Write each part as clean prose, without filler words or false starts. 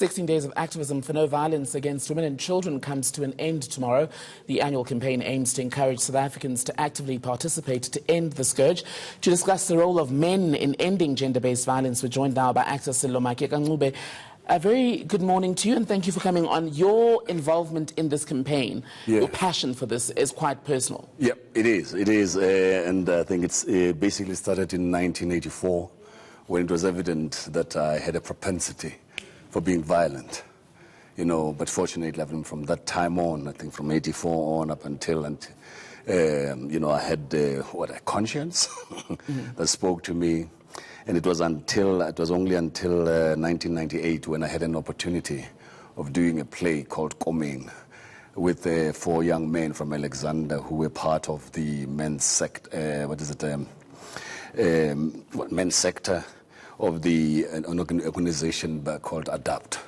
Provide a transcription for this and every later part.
16 Days of Activism for No Violence Against Women and Children comes to an end tomorrow. The annual campaign aims to encourage South Africans to actively participate to end the scourge. To discuss the role of men in ending gender-based violence, we're joined now by actor Sello Maake Ka-Ncube. A very good morning to you, and thank you for coming on. Your involvement in this campaign, your passion for this is quite personal. Yep, it is. It is, and I think it's basically started in 1984 when it was evident that I had a propensity for being violent, you know. But fortunately, from that time on, I think from 84 on up until, you know, I had a conscience that spoke to me. And it was only until 1998 when I had an opportunity of doing a play called Komeng with 4 young men from Alexander who were part of the men's sector, men's sector of an organization called ADAPT.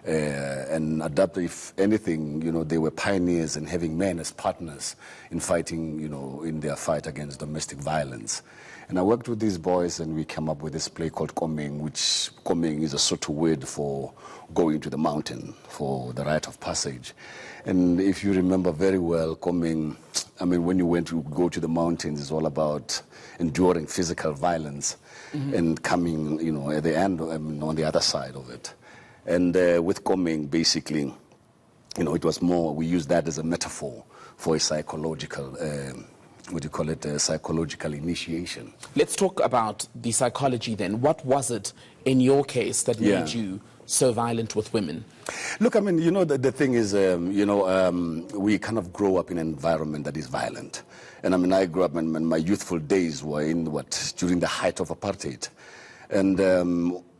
And ADAPT, if anything, you know, they were pioneers in having men as partners in fighting, you know, in their fight against domestic violence. And I worked with these boys, and we came up with this play called Komeng, which Komeng is a sort of word for going to the mountain, for the rite of passage. And if you remember very well, Komeng, I mean, when you go to the mountains, it's all about enduring physical violence and coming, you know, at the end, on the other side of it. And with Komeng, basically, you know, it was more, we used that as a metaphor for a psychological, a psychological initiation. Let's talk about the psychology then. What was it in your case that made you so violent with women? Look, I mean, you know, the thing is, you know, we kind of grow up in an environment that is violent. And I mean, I grew up, and my youthful days were during the height of apartheid. And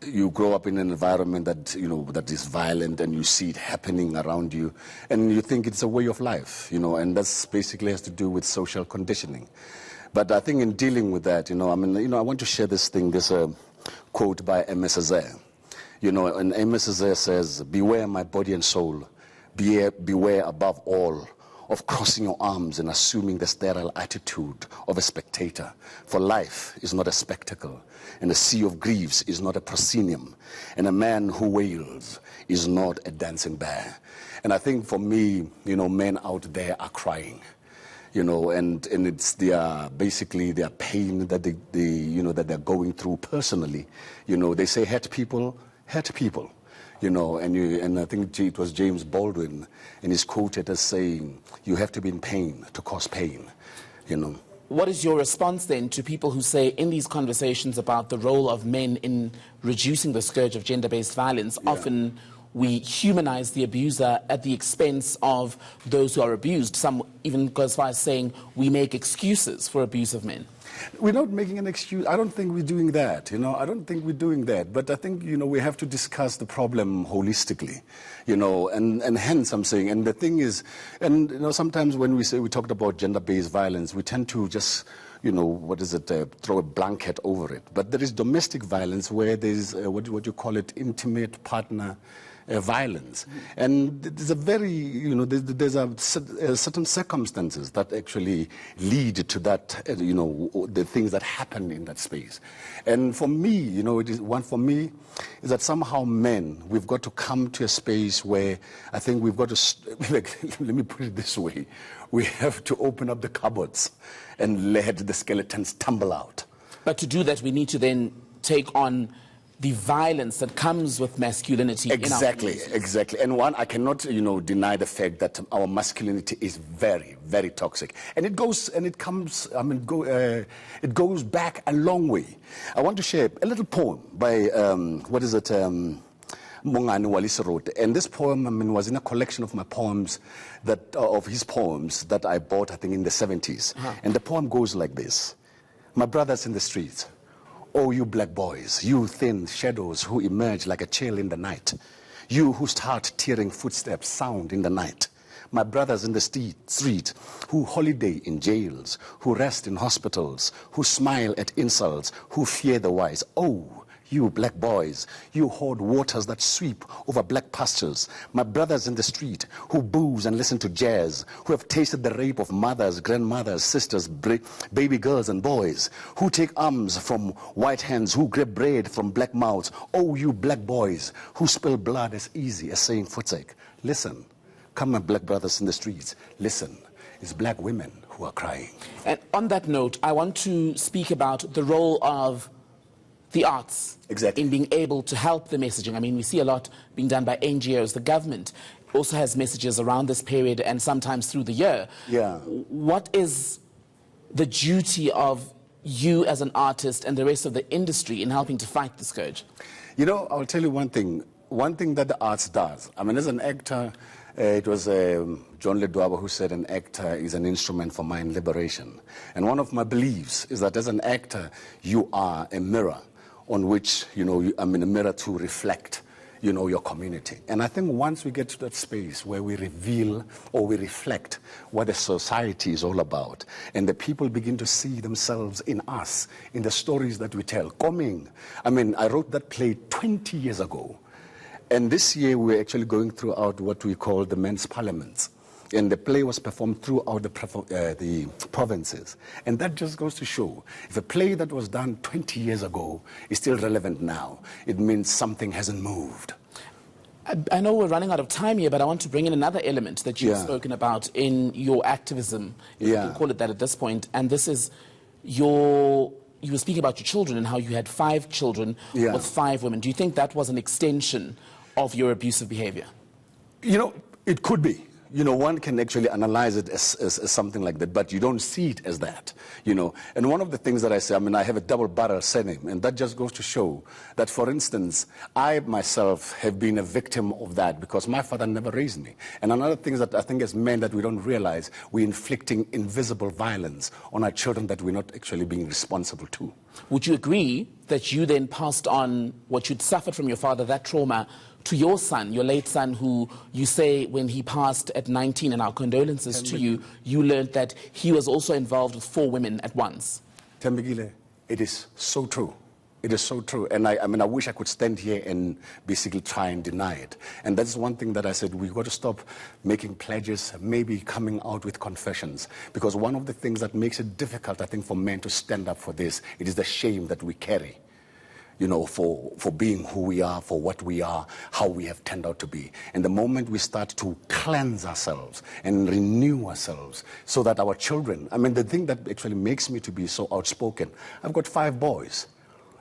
you grow up in an environment that, you know, that is violent, and you see it happening around you, and you think it's a way of life, you know, and that's basically has to do with social conditioning. But I think in dealing with that, you know, I mean, you know, I want to share this thing, this quote by MSZ. You know, and MSZ says, "Beware my body and soul, beware above all of crossing your arms and assuming the sterile attitude of a spectator. For life is not a spectacle, and a sea of griefs is not a proscenium, and a man who wails is not a dancing bear." And I think for me, you know, men out there are crying, you know, and it's basically their pain that they you know, that they're going through personally. You know, they say hurt people, you know, and I think it was James Baldwin, and he's quoted as saying, "You have to be in pain to cause pain," you know. What is your response then to people who say in these conversations about the role of men in reducing the scourge of gender-based violence, often we humanize the abuser at the expense of those who are abused? Some even go as far as saying we make excuses for abuse of men. We're not making an excuse. I don't think we're doing that, you know. I don't think we're doing that. But I think, you know, we have to discuss the problem holistically, you know, and hence I'm saying, and the thing is, and, you know, sometimes when we talked about gender-based violence, we tend to just, you know, throw a blanket over it. But there is domestic violence where there's, what you call it, intimate partner violence. And there's a very, you know, there's certain circumstances that actually lead to that, you know, the things that happen in that space. And for me, you know, for me is that somehow men, we've got to come to a space where I think we've got to, let me put it this way, we have to open up the cupboards and let the skeletons tumble out. But to do that, we need to then take on the violence that comes with masculinity. Exactly. And one, I cannot, you know, deny the fact that our masculinity is very, very toxic. And it goes back a long way. I want to share a little poem by, Mongani Wallis wrote. And this poem, I mean, was in a collection of my poems, of his poems that I bought, I think, in the 70s. And the poem goes like this. "My brothers in the streets, oh, you black boys, you thin shadows who emerge like a chill in the night, you who start tearing footsteps sound in the night. My brothers in the street, who holiday in jails, who rest in hospitals, who smile at insults, who fear the wise. Oh, You black boys, you hoard waters that sweep over black pastures. My brothers in the street who booze and listen to jazz, who have tasted the rape of mothers, grandmothers, sisters, baby girls and boys, who take arms from white hands, who grab bread from black mouths. Oh, you black boys who spill blood as easy as saying footsake. Listen, come my black brothers in the streets, listen. It's black women who are crying. And on that note, I want to speak about the role of the arts in being able to help the messaging. I mean, we see a lot being done by NGOs. The government also has messages around this period and sometimes through the year. Yeah. What is the duty of you as an artist and the rest of the industry in helping to fight the scourge? You know, I'll tell you one thing that the arts does. I mean, as an actor, it was John Ledwaba who said an actor is an instrument for mind liberation. And one of my beliefs is that as an actor, you are a mirror on which, a mirror to reflect, your community. And I think once we get to that space where we reveal or we reflect what the society is all about, and the people begin to see themselves in us, in the stories that we tell. I wrote that play 20 years ago. And this year we're actually going throughout what we call the men's parliaments. And the play was performed throughout the provinces. And that just goes to show, if a play that was done 20 years ago is still relevant now, it means something hasn't moved. I know we're running out of time here, but I want to bring in another element that you've spoken about in your activism, if you can call it that at this point. And this is you were speaking about your children and how you had 5 children with 5 women. Do you think that was an extension of your abusive behavior? It could be. One can actually analyze it as something like that, but you don't see it as that, And one of the things that I say, I have a double-barrel surname, and that just goes to show that, for instance, I myself have been a victim of that because my father never raised me. And another thing that I think as men that we don't realize, we're inflicting invisible violence on our children that we're not actually being responsible to. Would you agree that you then passed on what you'd suffered from your father, that trauma, to your son, your late son, who you say when he passed at 19, and our condolences to you, you learned that he was also involved with 4 women at once? Tembegile, it is so true. It is so true. And I wish I could stand here and basically try and deny it. And that's one thing that I said, we've got to stop making pledges, maybe coming out with confessions. Because one of the things that makes it difficult, I think, for men to stand up for this, it is the shame that we carry. For being who we are, for what we are, how we have turned out to be. And the moment we start to cleanse ourselves and renew ourselves so that our children, the thing that actually makes me to be so outspoken, I've got 5 boys,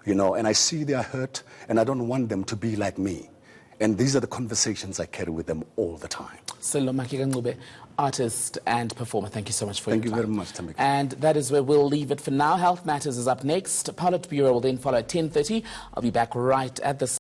and I see they are hurt, and I don't want them to be like me. And these are the conversations I carry with them all the time. Sello Maake Ka-Ncube, artist and performer, thank you so much for your time. Thank you very much, Tamika. And that is where we'll leave it for now. Health Matters is up next. Politburo will then follow at 10:30. I'll be back right at this